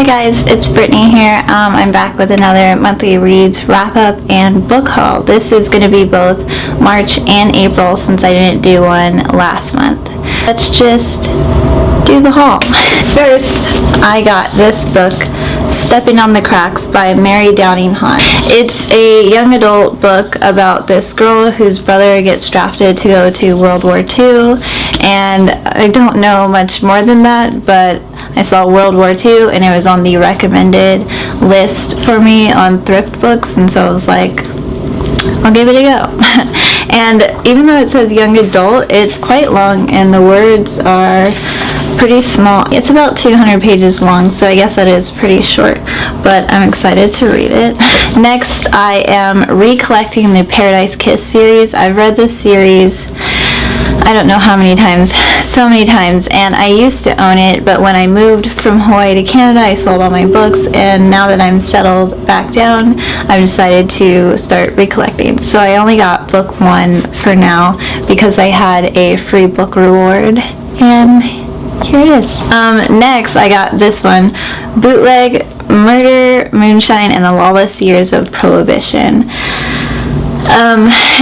Hi guys, it's Brittany here. I'm back with another monthly reads, wrap-up, and book haul. This is going to be both March and April since I didn't do one last month. Let's just do the haul. First, I got this book, Stepping on the Cracks by Mary Downing Hahn. It's a young adult book about this girl whose brother gets drafted to go to World War II, and I don't know much more than that, but I saw World War II and it was on the recommended list for me on thrift books, and so I was like, I'll give it a go. And even though it says young adult, it's quite long and the words are pretty small. It's about 200 pages long, so I guess that is pretty short, but I'm excited to read it. Next, I am recollecting the Paradise Kiss series. I've read this series I don't know how many times, so many times, and I used to own it, but when I moved from Hawaii to Canada, I sold all my books, and now that I'm settled back down, I've decided to start recollecting. So I only got book 1 for now because I had a free book reward, and here it is. Next, I got this one, Bootleg, Murder, Moonshine, and the Lawless Years of Prohibition.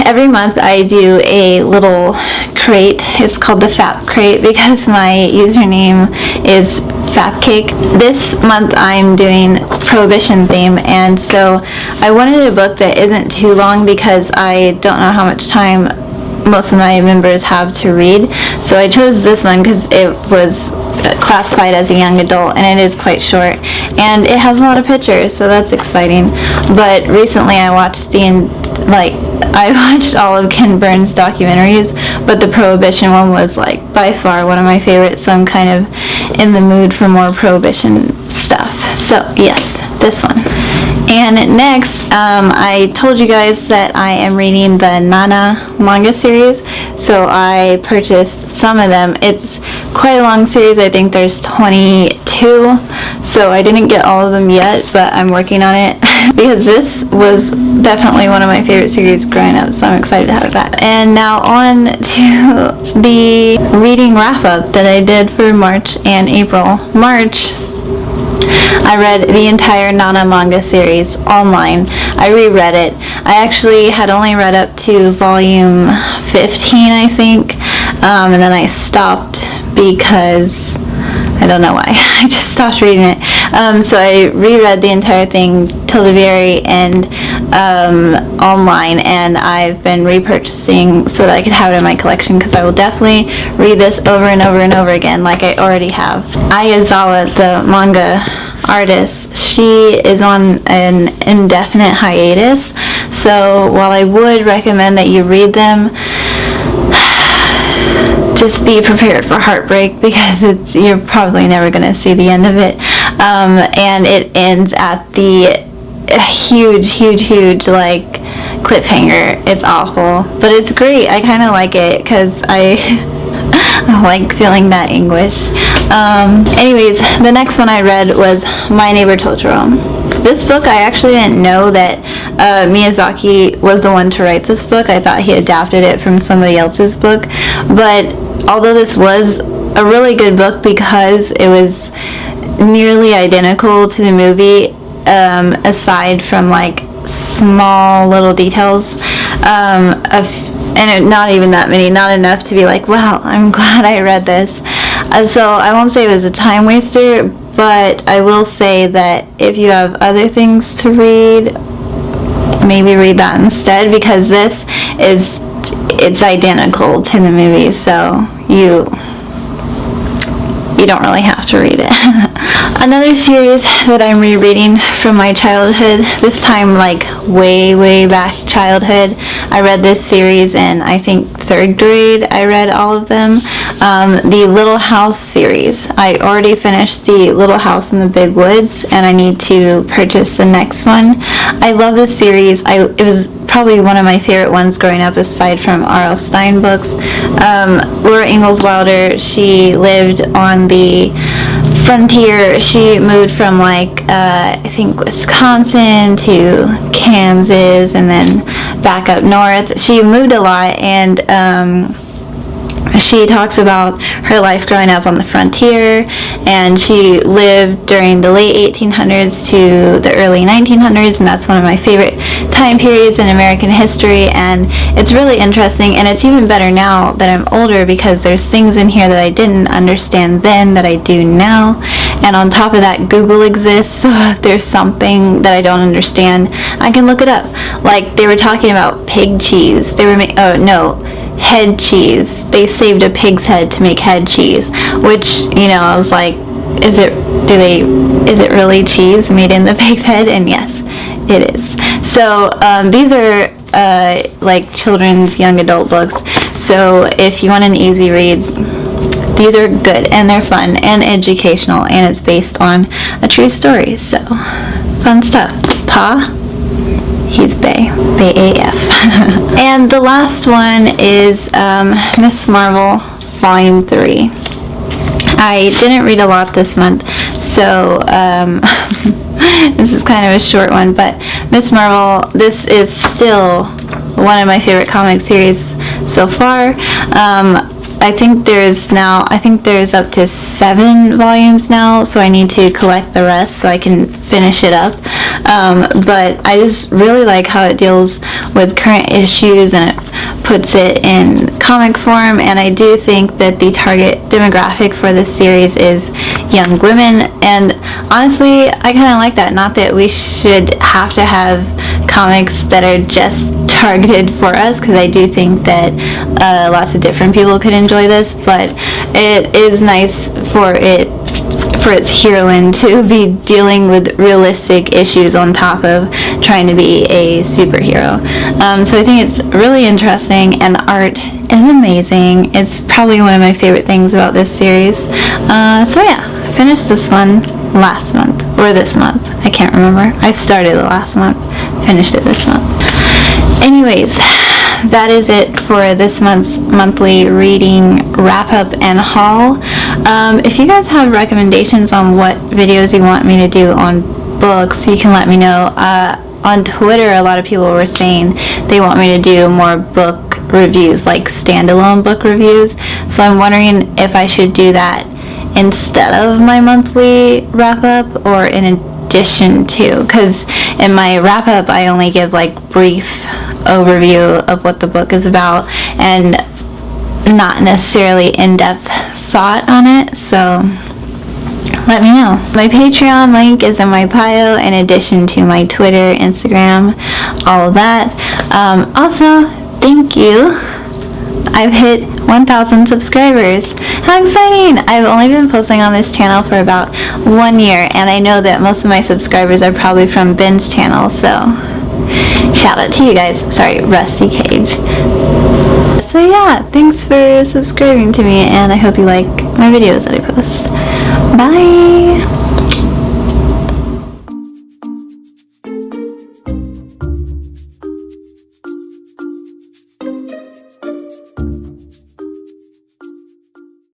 Every month I do a little crate. It's called the Fap Crate because my username is Fapcake. This month I'm doing Prohibition theme, and so I wanted a book that isn't too long because I don't know how much time most of my members have to read. So I chose this one because it was classified as a young adult and it is quite short and it has a lot of pictures, so that's exciting. But recently I watched I watched all of Ken Burns' documentaries, but the Prohibition one was by far one of my favorites, so I'm kind of in the mood for more Prohibition stuff. So yes, this one. And next, I told you guys that I am reading the Nana manga series, so I purchased some of them. It's quite a long series. I think there's 22, so I didn't get all of them yet, but I'm working on it because this was definitely one of my favorite series growing up, so I'm excited to have it back. And now on to the reading wrap-up that I did for March and April. March, I read the entire Nana manga series online. I reread it. I actually had only read up to volume 15, I think, and then I stopped because I don't know why. I just stopped reading it. So I reread the entire thing till the very end online, and I've been repurchasing so that I could have it in my collection because I will definitely read this over and over and over again like I already have. Ayazawa, the manga artist, she is on an indefinite hiatus, so while I would recommend that you read them, just be prepared for heartbreak because you're probably never going to see the end of it. And it ends at the huge cliffhanger. It's awful, but it's great. I kind of like it because I like feeling that anguish. Anyways, the next one I read was My Neighbor Totoro. This book, I actually didn't know that Miyazaki was the one to write this book. I thought he adapted it from somebody else's book, but although this was a really good book because it was nearly identical to the movie, aside from small little details, and not even that many, not enough to be like, wow, I'm glad I read this. So I won't say it was a time waster, but I will say that if you have other things to read, maybe read that instead, because it's identical to the movie, so you don't really have to read it. Another series that I'm rereading from my childhood, this time way back childhood. I read this series in, I think, 3rd grade. I read all of them. The Little House series. I already finished the Little House in the Big Woods, and I need to purchase the next one. I love this series. It was probably one of my favorite ones growing up, aside from R.L. Stine books. Laura Ingalls Wilder, she lived on the frontier. She moved from I think Wisconsin to Kansas and then back up north. She moved a lot, and She talks about her life growing up on the frontier, and she lived during the late 1800s to the early 1900s, and that's one of my favorite time periods in American history. And it's really interesting, and it's even better now that I'm older because there's things in here that I didn't understand then that I do now. And on top of that, Google exists, so if there's something that I don't understand, I can look it up. Like, they were talking about pig cheese. They were head cheese. They saved a pig's head to make head cheese, which, I was like, is it really cheese made in the pig's head? And yes, it is. So these are like children's young adult books, so if you want an easy read, these are good, and they're fun and educational, and it's based on a true story, so fun stuff. Pa? He's Bay AF. And the last one is Miss Marvel Volume 3. I didn't read a lot this month, so this is kind of a short one, but Miss Marvel, this is still one of my favorite comic series so far. I think there's up to 7 volumes now, so I need to collect the rest so I can finish it up. But I just really like how it deals with current issues, and it puts it in comic form, and I do think that the target demographic for this series is young women, and honestly, I kind of like that. Not that we should have to have comics that are just targeted for us, because I do think that lots of different people could enjoy this, but it is nice for its heroine to be dealing with realistic issues on top of trying to be a superhero. So I think it's really interesting, and the art is amazing. It's probably one of my favorite things about this series. So yeah, I finished this one last month, or this month, I can't remember. I started it last month, finished it this month. Anyways, that is it for this month's monthly reading wrap-up and haul. If you guys have recommendations on what videos you want me to do on books, you can let me know. On Twitter, a lot of people were saying they want me to do more book reviews, like standalone book reviews. So I'm wondering if I should do that instead of my monthly wrap-up, or in addition to, because in my wrap-up I only give like brief overview of what the book is about and not necessarily in-depth thought on it. So let me know. My Patreon link is in my bio, in addition to my Twitter, Instagram, all of that. Also, thank you. I've hit 1,000 subscribers. How exciting! I've only been posting on this channel for about 1 year, and I know that most of my subscribers are probably from Ben's channel, so shout out to you guys. Sorry, Rusty Cage. So yeah, thanks for subscribing to me, and I hope you like my videos that I post. Bye!